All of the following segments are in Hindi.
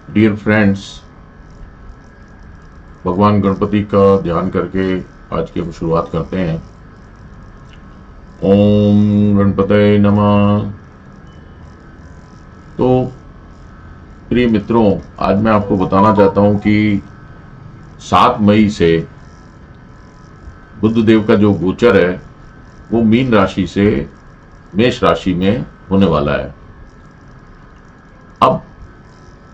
डियर फ्रेंड्स, भगवान गणपति का ध्यान करके आज की हम शुरुआत करते हैं। ओम गणपतये नमः। तो प्रिय मित्रों, आज मैं आपको बताना चाहता हूं कि 7 मई से बुध देव का जो गोचर है वो मीन राशि से मेष राशि में होने वाला है। अब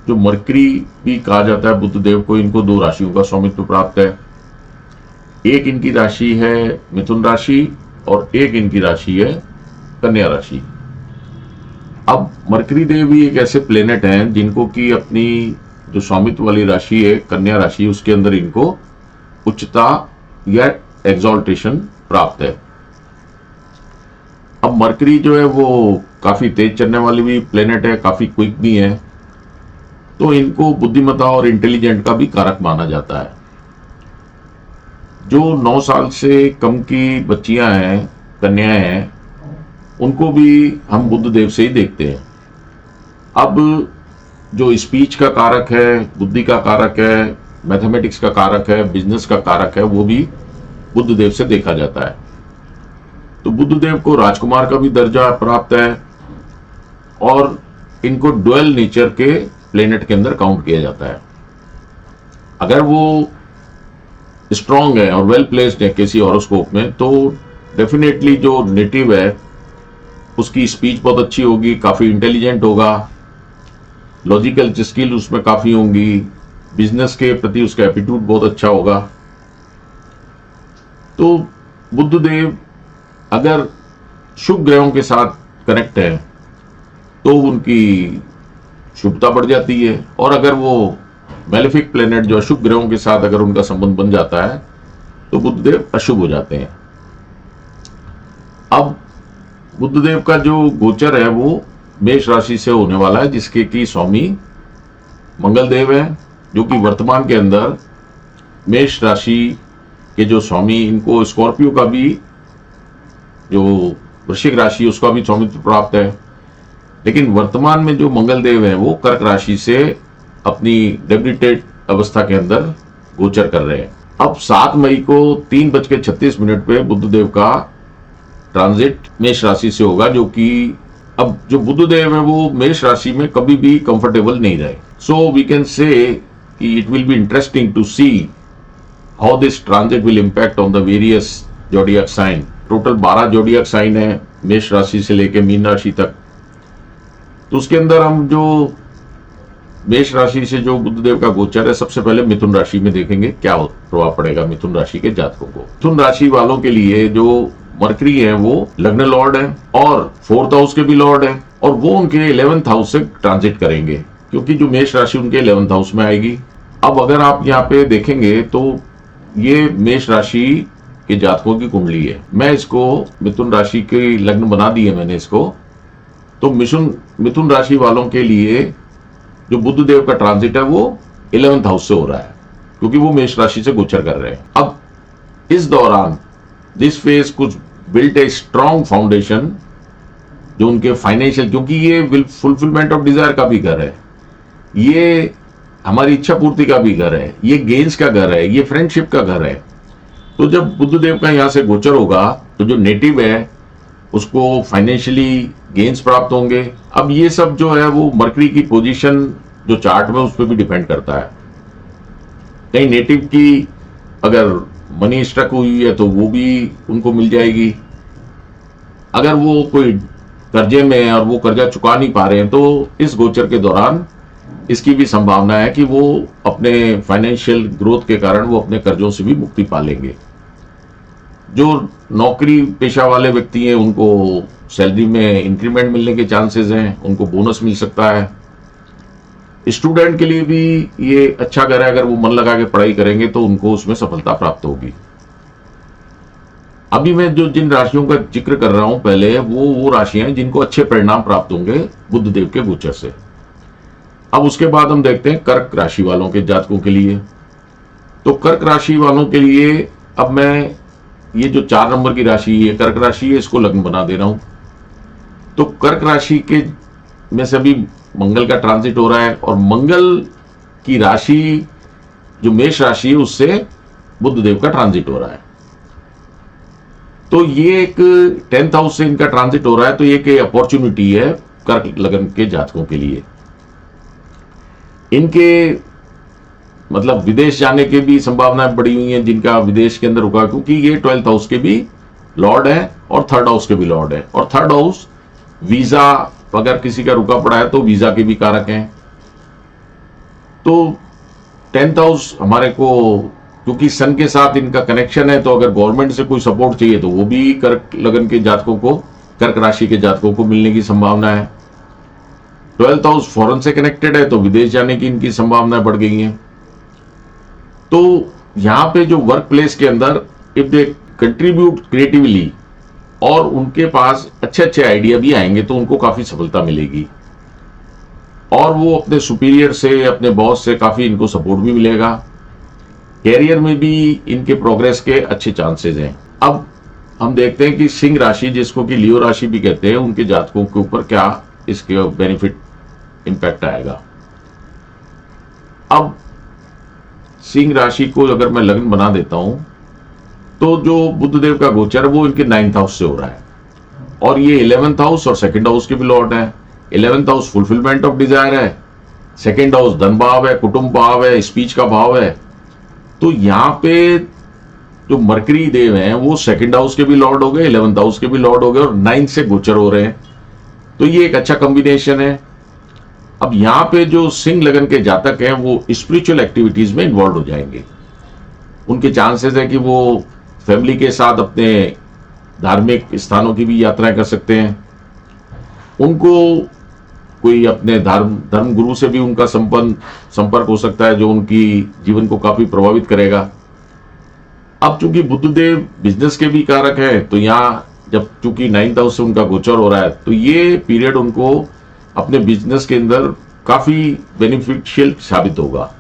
जो मरकरी भी कहा जाता है बुध देव को, इनको 2 राशियों का स्वामित्व प्राप्त है। एक इनकी राशि है मिथुन राशि और एक इनकी राशि है कन्या राशि। अब मरकरी देव भी एक ऐसे प्लेनेट हैं जिनको कि अपनी जो स्वामित्व वाली राशि है कन्या राशि, उसके अंदर इनको उच्चता या एग्जॉल्टेशन प्राप्त है। अब मरकरी जो है वो काफी तेज चलने वाली भी प्लेनेट है, काफी क्विक भी है, तो इनको बुद्धिमत्ता और इंटेलिजेंट का भी कारक माना जाता है। जो 9 साल से कम की बच्चियां हैं, कन्याएं हैं, उनको भी हम बुध देव से ही देखते हैं। अब जो स्पीच का कारक है, बुद्धि का कारक है, मैथमेटिक्स का कारक है, बिजनेस का कारक है, वो भी बुध देव से देखा जाता है। तो बुध देव को राजकुमार का भी दर्जा प्राप्त है और इनको ड्वेल नेचर के प्लेनेट के अंदर काउंट किया जाता है। अगर वो स्ट्रांग है और वेल प्लेस्ड है किसी हॉरोस्कोप में, तो डेफिनेटली जो नेटिव है उसकी स्पीच बहुत अच्छी होगी, काफी इंटेलिजेंट होगा, लॉजिकल स्किल उसमें काफी होंगी, बिजनेस के प्रति उसका एटीट्यूड बहुत अच्छा होगा। तो बुध देव अगर शुभ ग्रहों के साथ कनेक्ट है तो उनकी शुभता बढ़ जाती है, और अगर वो मैलेफिक प्लेनेट जो अशुभ ग्रहों के साथ अगर उनका संबंध बन जाता है तो बुधदेव अशुभ हो जाते हैं। अब बुधदेव का जो गोचर है वो मेष राशि से होने वाला है, जिसके की स्वामी मंगल देव है, जो कि वर्तमान के अंदर मेष राशि के जो स्वामी, इनको स्कॉर्पियो का भी जो वृश्चिक राशि उसका भी स्वामित्व प्राप्त है। लेकिन वर्तमान में जो मंगल देव है वो कर्क राशि से अपनी डेबिलिटेड अवस्था के अंदर गोचर कर रहे हैं। अब 7 मई को 3:36 पे बुध देव का ट्रांजिट मेष राशि से होगा, जो कि अब जो बुध देव है वो मेष राशि में कभी भी कंफर्टेबल नहीं रहे। सो वी कैन से कि it will be interesting to see how this transit will impact on the various zodiac sign. Total 12 zodiac sign है मेष राशि से लेकर मीन राशि तक। तो उसके अंदर हम जो मेष राशि से जो बुध देव का गोचर है, सबसे पहले मिथुन राशि में देखेंगे क्या प्रभाव पड़ेगा मिथुन राशि के जातकों को। मिथुन राशि वालों के लिए जो मरकरी है वो लग्न लॉर्ड है और 4th हाउस के भी लॉर्ड है, और वो उनके 11th हाउस से ट्रांजिट करेंगे, क्योंकि जो मेष राशि उनके 11th हाउस में आएगी। अब अगर आप यहाँ पे देखेंगे तो ये मेष राशि के जातकों की कुंडली है। मैं इसको मिथुन राशि के लग्न बना दी है मैंने इसको। तो मिथुन राशि वालों के लिए जो बुध देव का ट्रांजिट है वो 11th हाउस से हो रहा है, क्योंकि वो मेष राशि से गोचर कर रहे हैं। अब इस दौरान दिस फेज कुछ बिल्ट ए स्ट्रॉन्ग फाउंडेशन जो उनके फाइनेंशियल, क्योंकि ये फुलफिलमेंट ऑफ डिजायर का भी घर है, ये हमारी इच्छा पूर्ति का भी घर है, ये गेन्स का घर है, ये फ्रेंडशिप का घर है। तो जब बुध देव का यहां से गोचर होगा तो जो नेटिव है उसको फाइनेंशियली गेन्स प्राप्त होंगे। अब ये सब जो है वो मरकरी की पोजीशन जो चार्ट में उस पर भी डिपेंड करता है। कहीं नेटिव की अगर मनी स्ट्रक हुई है तो वो भी उनको मिल जाएगी। अगर वो कोई कर्जे में है और वो कर्जा चुका नहीं पा रहे हैं तो इस गोचर के दौरान इसकी भी संभावना है कि वो अपने फाइनेंशियल ग्रोथ के कारण वो अपने कर्जों से भी मुक्ति पा लेंगे। जो नौकरी पेशा वाले व्यक्ति हैं उनको सैलरी में इंक्रीमेंट मिलने के चांसेस हैं, उनको बोनस मिल सकता है। स्टूडेंट के लिए भी ये अच्छा घर है, अगर वो मन लगा के पढ़ाई करेंगे तो उनको उसमें सफलता प्राप्त होगी। अभी मैं जो जिन राशियों का जिक्र कर रहा हूं पहले, वो राशियां हैं जिनको अच्छे परिणाम प्राप्त होंगे बुध देव के गोचर से। अब उसके बाद हम देखते हैं कर्क राशि वालों के जातकों के लिए। तो कर्क राशि वालों के लिए अब मैं ये जो 4 नंबर की राशि है कर्क राशि है, इसको लग्न बना दे रहा हूं। तो कर्क राशि के में से अभी मंगल का ट्रांजिट हो रहा है, और मंगल की राशि जो मेष राशि है उससे बुध देव का ट्रांजिट हो रहा है। तो ये एक 10th हाउस से इनका ट्रांजिट हो रहा है, तो ये एक अपॉर्चुनिटी है कर्क लगन के जातकों के लिए। इनके मतलब विदेश जाने की भी संभावनाएं बढ़ी हुई हैं जिनका विदेश के अंदर रुका, क्योंकि ये 12th हाउस के भी लॉर्ड है और 3rd हाउस के भी लॉर्ड है, और 3rd हाउस वीजा अगर किसी का रुका पड़ा है तो वीजा के भी कारक हैं। तो 10th हाउस हमारे को क्योंकि सन के साथ इनका कनेक्शन है, तो अगर गवर्नमेंट से कोई सपोर्ट चाहिए तो वो भी कर्क लगन के जातकों को, कर्क राशि के जातकों को मिलने की संभावना है। 12th हाउस फॉरेन से कनेक्टेड है, तो विदेश जाने की इनकी संभावनाएं बढ़ गई हैं। तो यहां पे जो वर्क प्लेस के अंदर इफ दे कंट्रीब्यूट क्रिएटिवली और उनके पास अच्छे अच्छे आइडिया भी आएंगे तो उनको काफी सफलता मिलेगी, और वो अपने सुपीरियर से, अपने बॉस से काफी इनको सपोर्ट भी मिलेगा। कैरियर में भी इनके प्रोग्रेस के अच्छे चांसेस हैं। अब हम देखते हैं कि सिंह राशि, जिसको कि लियो राशि भी कहते हैं, उनके जातकों के ऊपर क्या इसके बेनिफिट इंपैक्ट आएगा। अब सिंह राशि को अगर मैं लग्न बना देता हूं तो जो बुध देव का गोचर है वो इनके 9th हाउस से हो रहा है, और ये 11th हाउस और 2nd हाउस के भी लॉर्ड है। 11th house fulfilment of desire है, 2nd हाउस धन भाव है, कुटुंब भाव है, स्पीच का भाव है। तो यहां पे जो मरकरी देव हैं वो 2nd हाउस के भी लॉर्ड हो गए, 11th हाउस के भी लॉर्ड हो गए, और 9th से गोचर हो रहे हैं। तो ये एक अच्छा कॉम्बिनेशन है। अब यहां पे जो सिंह लगन के जातक हैं वो स्पिरिचुअल एक्टिविटीज में इन्वॉल्व हो जाएंगे। उनके चांसेस है कि वो फैमिली के साथ अपने धार्मिक स्थानों की भी यात्राएं कर सकते हैं। उनको कोई अपने धर्म गुरु से भी उनका संपर्क हो सकता है, जो उनकी जीवन को काफी प्रभावित करेगा। अब चूंकि बुधदेव बिजनेस के भी कारक है, तो यहाँ जब चूंकि 9th हाउस से उनका गोचर हो रहा है, तो ये पीरियड उनको अपने बिजनेस के अंदर काफी बेनिफिशियल साबित होगा।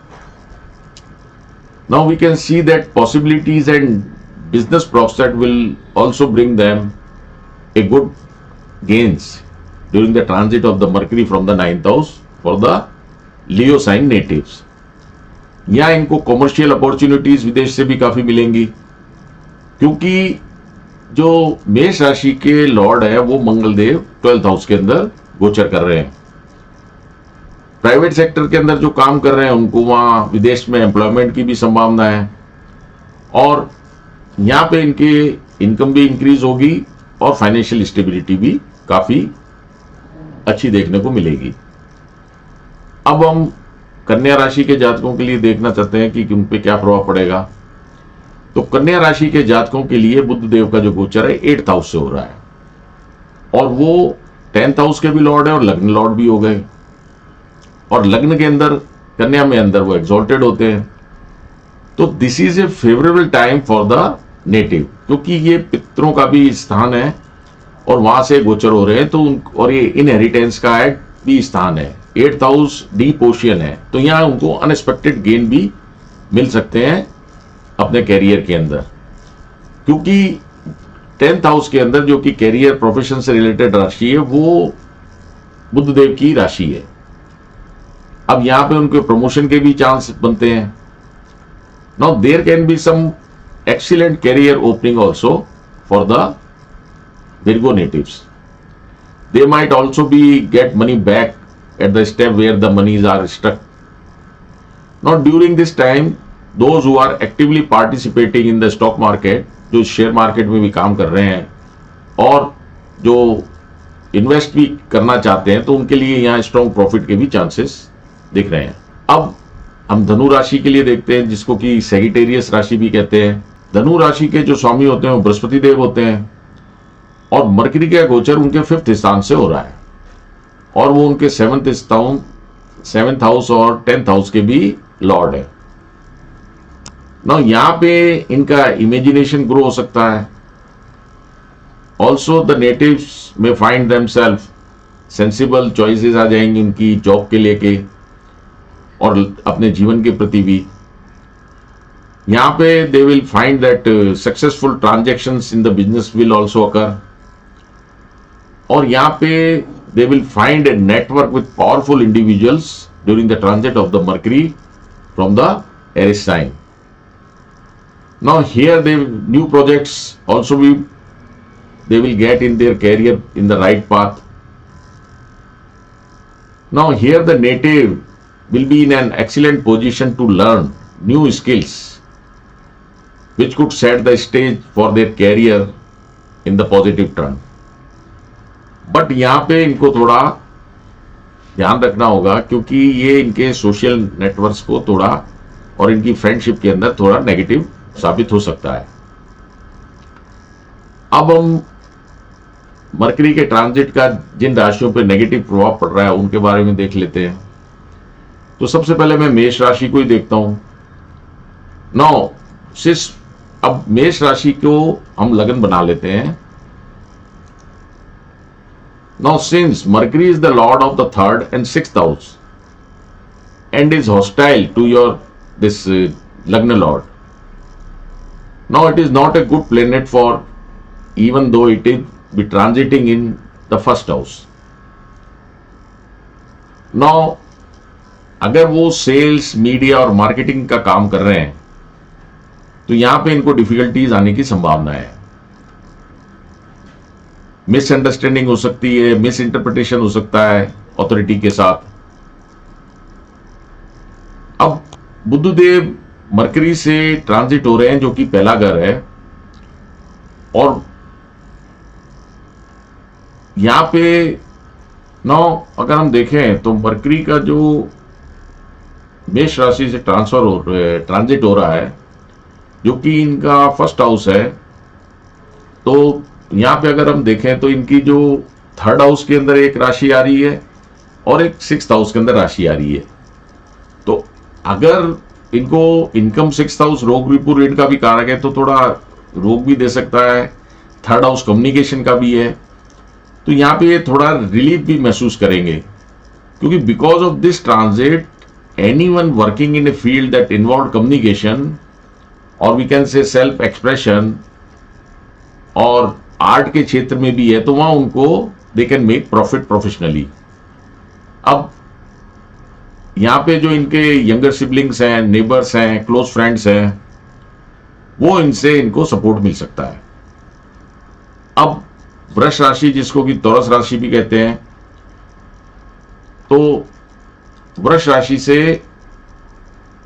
Now we can see that possibilities and business prospect will also bring them a good gains during the transit of the Mercury from the 9th house for the Leo sign natives. यहाँ इनको कॉमर्शियल अपॉर्चुनिटीज विदेश से भी काफी मिलेंगी, क्योंकि जो मेष राशि के लॉर्ड है वो मंगल देव 12th हाउस के अंदर गोचर कर रहे हैं। प्राइवेट सेक्टर के अंदर जो काम कर रहे हैं उनको वहां विदेश में एम्प्लॉयमेंट की भी संभावना है, और यहाँ पे इनके इनकम भी इंक्रीज होगी और फाइनेंशियल स्टेबिलिटी भी काफी अच्छी देखने को मिलेगी। अब हम कन्या राशि के जातकों के लिए देखना चाहते हैं कि उन पे क्या प्रभाव पड़ेगा। तो कन्या राशि के जातकों के लिए बुध देव का जो गोचर है 8th हाउस से हो रहा है, और वो 10th हाउस के भी लॉर्ड है और लग्न लॉर्ड भी हो गए, और लग्न के अंदर कन्या में अंदर वो एग्जॉल्टेड होते हैं। तो this is a favourable time for the native, क्योंकि ये पितरों का भी स्थान है और वहां से गोचर हो रहे हैं, तो और ये इनहेरिटेंस का भी स्थान है। 8th हाउस डीप ओशियन है, तो यहाँ उनको अनएक्सपेक्टेड गेन भी मिल सकते हैं अपने कैरियर के अंदर, क्योंकि 10th हाउस के अंदर जो कि कैरियर प्रोफेशन से रिलेटेड राशि है वो बुध देव की राशि है। अब यहाँ पे उनके प्रमोशन के भी चांस बनते हैं। Now there can be some excellent career opening also for the Virgo natives. They might also be get money back at the step where the monies are stuck. Now during this time, those who are actively participating in the stock market, जो शेयर मार्केट में भी काम कर रहे हैं और जो इन्वेस्ट भी करना चाहते हैं, तो उनके लिए यहाँ स्ट्रॉन्ग प्रॉफिट के भी चांसेस दिख रहे हैं। अब हम धनु राशि के लिए देखते हैं, जिसको कि सैगिटेरियस राशि भी कहते हैं। धनु राशि के जो स्वामी होते हैं वो बृहस्पति देव होते हैं, और मरकरी का गोचर उनके 5th स्थान से हो रहा है, और वो उनके 7th हाउस और 10th हाउस के भी लॉर्ड है। ना यहाँ पे इनका इमेजिनेशन ग्रो हो सकता है। ऑल्सो द नेटिव्स में फाइंड देमसेल्फ सेंसिबल चॉइसेस आ जाएंगी उनकी जॉब के लेके और अपने जीवन के प्रति भी। यहाँ पे they will find that successful transactions in the business will also अकर, और यहाँ पे they will find a network with powerful individuals during the transit of the mercury from the Aries sign. Now here the new projects also they will get in their career in the right path. Now here the native will be in an excellent position to learn new skills which could set the stage for their career in the positive turn. But यहाँ पे इनको थोड़ा ध्यान रखना होगा क्योंकि ये इनके सोशल नेटवर्क्स को थोड़ा और इनकी फ्रेंडशिप के अंदर थोड़ा नेगेटिव साबित हो सकता है। अब हम मरकरी के ट्रांजिट का जिन राशियों पर नेगेटिव प्रभाव पड़ रहा है उनके बारे में देख लेते हैं। तो सबसे पहले मैं मेष राशि को ही देखता हूं। नौ अब मेष राशि को हम लगन बना लेते हैं। Now since Mercury is the lord of the 3rd and 6th house and is hostile to your this Lagna lord, now it is not a good planet for, even though it is be transiting in the 1st house. Now अगर वो सेल्स मीडिया और मार्केटिंग का काम कर रहे हैं तो यहां पे इनको डिफिकल्टीज आने की संभावना है। मिसअंडरस्टैंडिंग हो सकती है, मिस इंटरप्रिटेशन हो सकता है अथॉरिटी के साथ। अब बुधदेव मरकरी से ट्रांजिट हो रहे हैं जो कि पहला घर है, और यहां पे नौ अगर हम देखें तो मरकरी का जो मेष राशि से ट्रांजिट हो रहा है जो कि इनका 1st हाउस है, तो यहां पे अगर हम देखें तो इनकी जो 3rd हाउस के अंदर एक राशि आ रही है और एक 6th हाउस के अंदर राशि आ रही है। तो अगर इनको इनकम 6th हाउस रोग रिपू ऋण का भी कारक है तो थोड़ा रोग भी दे सकता है। 3rd हाउस कम्युनिकेशन का भी है, तो यहां पे थोड़ा रिलीफ भी महसूस करेंगे क्योंकि because of this transit anyone working in a field that involve communication और we can say self expression और आर्ट के क्षेत्र में भी है तो वहां उनको they can make profit professionally. अब यहां पे जो इनके यंगर सिबलिंग्स हैं, नेबर्स हैं, क्लोज फ्रेंड्स हैं, वो इनसे इनको सपोर्ट मिल सकता है। अब वृष राशि जिसको कि तौरस राशि भी कहते हैं, तो वृष राशि से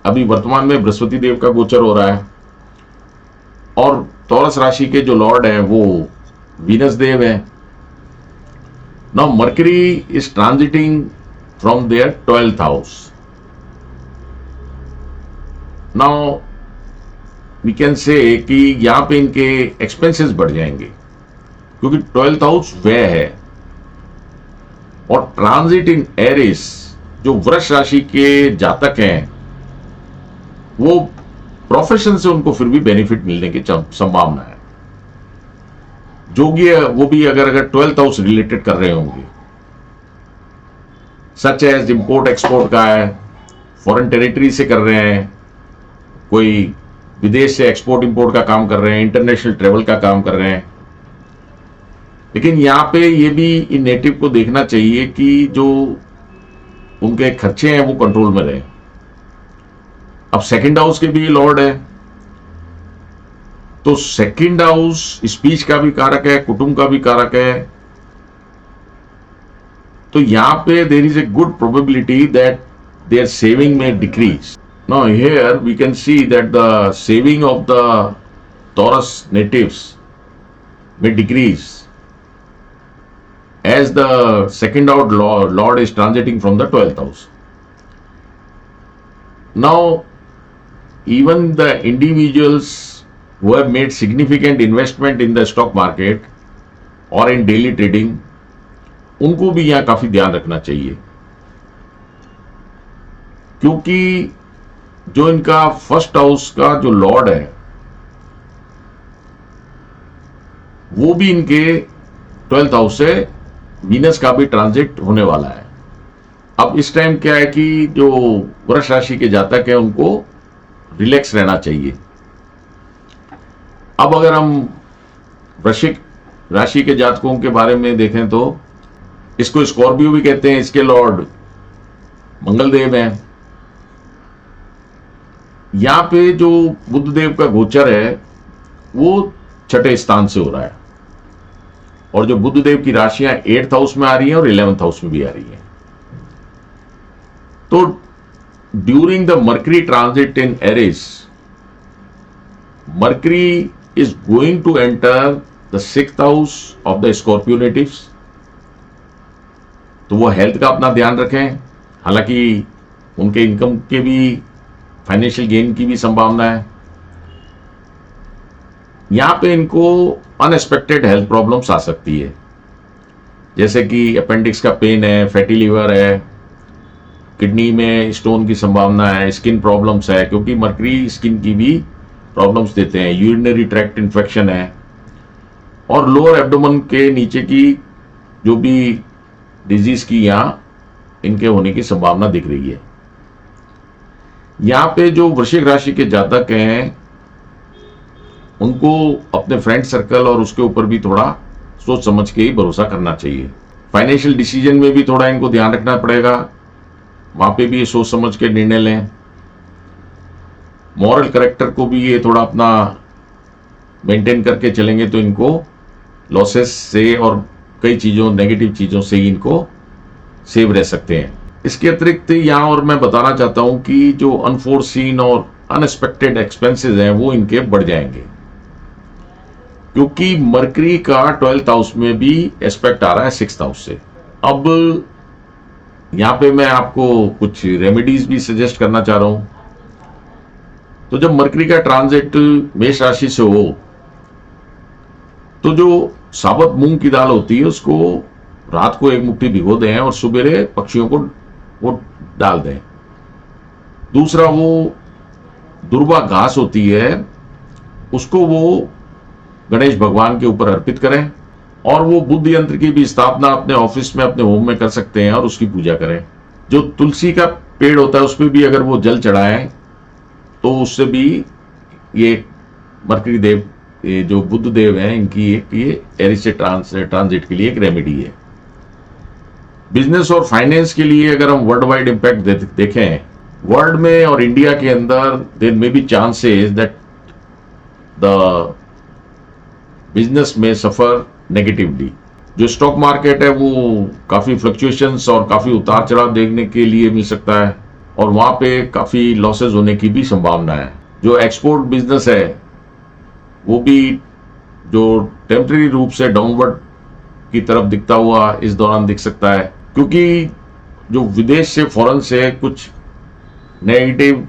अभी वर्तमान में बृहस्पति देव का गोचर हो रहा है और तौरस राशि के जो लॉर्ड हैं वो वीनस देव हैं। Now Mercury is transiting from their 12th house. Now we can say कि यहां पे इनके एक्सपेंसेस बढ़ जाएंगे क्योंकि 12th हाउस व्यय है, और ट्रांजिट इन एरिस जो वृष राशि के जातक हैं वो प्रोफेशन से उनको फिर भी बेनिफिट मिलने की संभावना है। जो वो भी अगर 12th हाउस रिलेटेड कर रहे होंगे, सच एज इंपोर्ट एक्सपोर्ट का है, फॉरेन टेरिटरी से कर रहे हैं, कोई विदेश से एक्सपोर्ट इंपोर्ट का काम कर रहे हैं, इंटरनेशनल ट्रेवल का काम कर रहे हैं। लेकिन यहां पे ये भी इन नेटिव को देखना चाहिए कि जो उनके खर्चे हैं वो कंट्रोल में रहे। अब 2nd हाउस के भी लॉर्ड है, तो 2nd हाउस स्पीच का भी कारक है, कुटुंब का भी कारक है, तो यहां पे there is a good probability that their saving में decrease. Now here we can see that the saving of the Taurus natives may decrease as the 2nd house lord is transiting from the 12th house. Now even the individuals who have made significant investment in the stock market or in daily trading, उनको भी यहां काफी ध्यान रखना चाहिए क्योंकि जो इनका 1st हाउस का जो लॉर्ड है वो भी इनके 12th हाउस से वीनस का भी ट्रांजिट होने वाला है। अब इस टाइम क्या है कि जो वृष राशि के जातक है उनको रिलैक्स रहना चाहिए। अब अगर हम वृश्चिक राशि के जातकों के बारे में देखें तो इसको स्कॉर्पियो भी कहते हैं, इसके लॉर्ड मंगल देव हैं। यहाँ पे जो बुध देव का गोचर है वो छठे स्थान से हो रहा है, और जो बुध देव की राशियां 8th हाउस में आ रही हैं और 11th हाउस में भी आ रही हैं। तो during the Mercury transit in Aries, Mercury is going to enter the 6th house of the Scorpio natives. तो वो हेल्थ का अपना ध्यान रखें, हालांकि उनके इनकम के भी, फाइनेंशियल गेन की भी संभावना है। यहां पे इनको अनएक्सपेक्टेड हेल्थ प्रॉब्लम्स आ सकती है, जैसे कि अपेंडिक्स का पेन है, फैटी लीवर है, किडनी में स्टोन की संभावना है, स्किन प्रॉब्लम्स है, क्योंकि मर्करी स्किन की भी प्रॉब्लम्स देते हैं, यूरिनरी ट्रैक्ट इन्फेक्शन है, और लोअर एब्डोमेन के नीचे की जो भी डिजीज की यहां इनके होने की संभावना दिख रही है। यहां पे जो वृश्चिक राशि के जातक हैं उनको अपने फ्रेंड सर्कल और उसके ऊपर भी थोड़ा सोच समझ के ही भरोसा करना चाहिए। फाइनेंशियल डिसीजन में भी थोड़ा इनको ध्यान रखना पड़ेगा, वहां पे भी ये सोच समझ के निर्णय लें। मॉरल कैरेक्टर को भी ये थोड़ा अपना मेंटेन करके चलेंगे तो इनको लॉसेस से और कई चीजों, नेगेटिव चीजों से ही इनको सेव रह सकते हैं। इसके अतिरिक्त यहां और मैं बताना चाहता हूं कि जो अनफोर्सीन और अनएक्सपेक्टेड एक्सपेंसेस हैं वो इनके बढ़ जाएंगे, क्योंकि मरकरी का 12th हाउस में भी एस्पेक्ट आ रहा है 6th हाउस से। अब यहां पे मैं आपको कुछ रेमेडीज भी सजेस्ट करना चाह रहा हूं। तो जब मरकरी का ट्रांजिट मेष राशि से हो तो जो साबुत मूंग की दाल होती है उसको रात को एक मुट्ठी भिगो दें और सुबेरे पक्षियों को वो डाल दें। दूसरा, वो दुर्वा घास होती है उसको वो गणेश भगवान के ऊपर अर्पित करें, और वो बुद्ध यंत्र की भी स्थापना अपने ऑफिस में, अपने होम में कर सकते हैं और उसकी पूजा करें। जो तुलसी का पेड़ होता है उस पर भी अगर वो जल चढ़ाएं तो उससे भी ये मरकरी देव, ये जो बुद्ध देव हैं, इनकी एक ये एरिस से ट्रांजिट के लिए एक रेमेडी है। बिजनेस और फाइनेंस के लिए अगर हम वर्ल्ड वाइड इंपैक्ट देखें, वर्ल्ड में और इंडिया के अंदर there may be chances that the business में सफर नेगेटिवली। जो स्टॉक मार्केट है वो काफी फ्लक्चुएशंस और काफी उतार चढ़ाव देखने के लिए मिल सकता है, और वहां पे काफी लॉसेस होने की भी संभावना है। जो एक्सपोर्ट बिजनेस है वो भी जो टेम्परेरी रूप से डाउनवर्ड की तरफ दिखता हुआ इस दौरान दिख सकता है, क्योंकि जो विदेश से, फॉरेन से कुछ नेगेटिव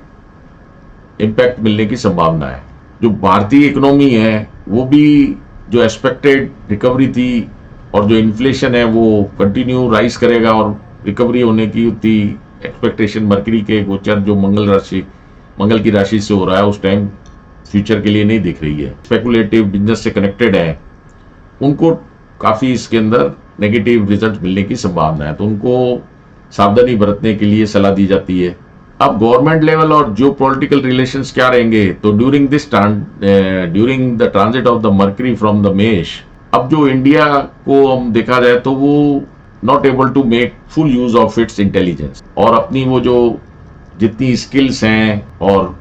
इंपैक्ट मिलने की संभावना है। जो भारतीय इकोनॉमी है वो भी जो एक्सपेक्टेड रिकवरी थी और जो इन्फ्लेशन है वो कंटिन्यू राइज करेगा, और रिकवरी होने की उतनी एक्सपेक्टेशन मरकरी के गोचर जो मंगल की राशि से हो रहा है उस टाइम फ्यूचर के लिए नहीं दिख रही है। स्पेकुलेटिव बिजनेस से कनेक्टेड है उनको काफी इसके अंदर नेगेटिव रिजल्ट मिलने की संभावना है, तो उनको सावधानी बरतने के लिए सलाह दी जाती है। अब गवर्नमेंट लेवल और जो पॉलिटिकल रिलेशंस क्या रहेंगे, तो during the transit of the mercury from the मेष, अब जो इंडिया को हम देखा जाए तो वो not able to make full use of its intelligence, और अपनी वो जो जितनी स्किल्स हैं और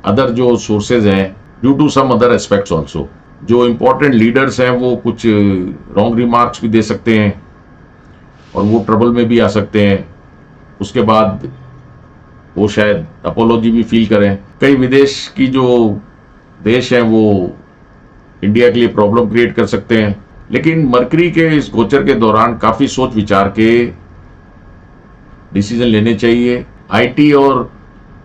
अदर जो सोर्सेज हैं, due to some other aspects also, जो इंपॉर्टेंट लीडर्स हैं वो कुछ रॉन्ग रिमार्क्स भी दे सकते हैं और वो ट्रबल में भी आ सकते हैं। उसके बाद वो शायद अपोलॉजी भी फील करें। कई विदेश की जो देश हैं वो इंडिया के लिए प्रॉब्लम क्रिएट कर सकते हैं, लेकिन मरकरी के इस गोचर के दौरान काफी सोच विचार के डिसीजन लेने चाहिए। आईटी और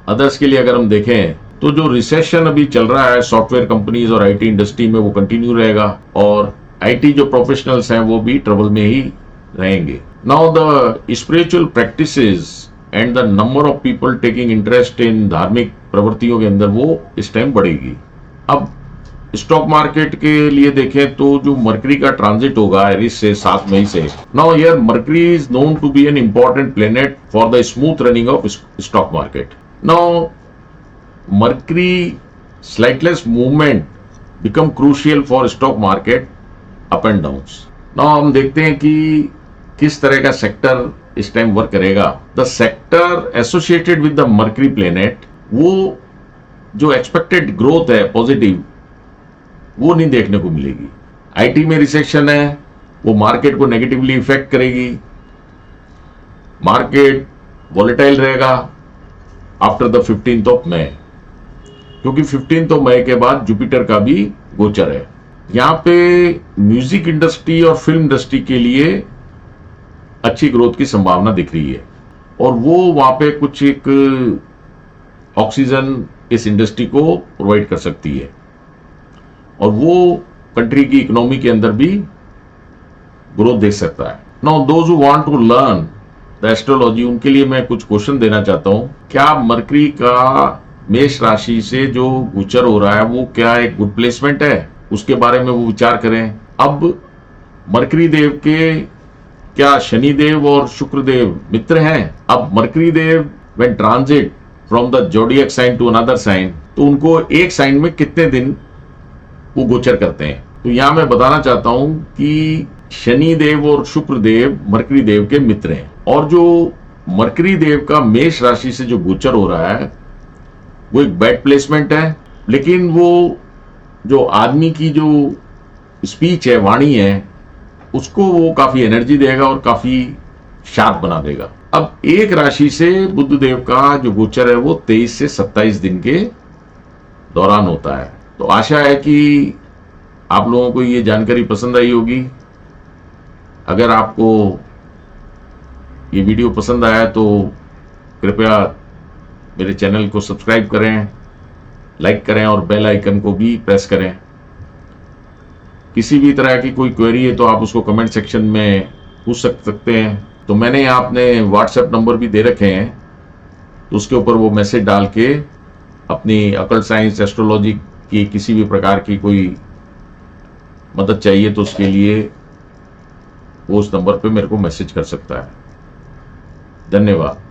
अदर्स के लिए अगर हम देखें तो जो रिसेशन अभी चल रहा है सॉफ्टवेयर कंपनीज और आईटी इंडस्ट्री में वो कंटिन्यू रहेगा, और आईटी जो प्रोफेशनल्स हैं वो भी ट्रबल में ही रहेंगे। Now the spiritual practices and the number of people taking interest in धार्मिक प्रवृत्तियों के अंदर वो इस टाइम बढ़ेगी। अब स्टॉक मार्केट के लिए देखें तो जो मरकरी का ट्रांजिट होगा एरिस से 7 मई से, now here Mercury is known to be an important planet for the smooth running of stock market. Now Mercury slightless movement become crucial for stock market up and downs. Now हम देखते हैं कि किस तरह का सेक्टर इस टाइम वर्क करेगा। The sector associated with the mercury planet वो जो एक्सपेक्टेड ग्रोथ है पॉजिटिव, वो नहीं देखने को मिलेगी। आईटी में रिसेशन है, वो मार्केट को नेगेटिवली इफेक्ट करेगी। मार्केट वॉलेटाइल रहेगा after the 15th of May, क्योंकि 15th ऑफ मई के बाद जुपिटर का भी गोचर है। यहां पे म्यूजिक इंडस्ट्री और फिल्म इंडस्ट्री के लिए अच्छी ग्रोथ की संभावना दिख रही है, और वो वहां पे कुछ एक ऑक्सीजन इस इंडस्ट्री को प्रोवाइड कर सकती है, और वो कंट्री की इकोनॉमी के अंदर भी ग्रोथ दे सकता है। Now those who want to learn the astrology, उनके लिए मैं कुछ क्वेश्चन देना चाहता हूं। क्या मरकरी का मेष राशि से जो गोचर हो रहा है वो क्या एक गुड प्लेसमेंट है, उसके बारे में वो विचार करें। अब मरकरी देव के क्या शनि देव और शुक्र देव मित्र हैं? अब मरकरी देव when transit from the zodiac sign to another sign, तो उनको एक साइन में कितने दिन वो गोचर करते हैं? तो यहां मैं बताना चाहता हूं कि शनि देव और शुक्र देव मरकरी देव के मित्र हैं, और जो मरकरी देव का मेष राशि से जो गोचर हो रहा है वो एक बैड प्लेसमेंट है, लेकिन वो जो आदमी की जो स्पीच है, वाणी है, उसको वो काफी एनर्जी देगा और काफी शार्प बना देगा। अब एक राशि से बुध देव का जो गोचर है वो 23 से 27 दिन के दौरान होता है। तो आशा है कि आप लोगों को ये जानकारी पसंद आई होगी। अगर आपको ये वीडियो पसंद आया तो कृपया मेरे चैनल को सब्सक्राइब करें, लाइक करें और बेल आइकन को भी प्रेस करें। किसी भी तरह की कोई क्वेरी है तो आप उसको कमेंट सेक्शन में पूछ सकते हैं। तो मैंने यहाँ अपने व्हाट्सएप नंबर भी दे रखे हैं, तो उसके ऊपर वो मैसेज डाल के अपनी अकल साइंस एस्ट्रोलॉजी की किसी भी प्रकार की कोई मदद चाहिए तो उसके लिए वो उस नंबर पे मेरे को मैसेज कर सकता है। धन्यवाद।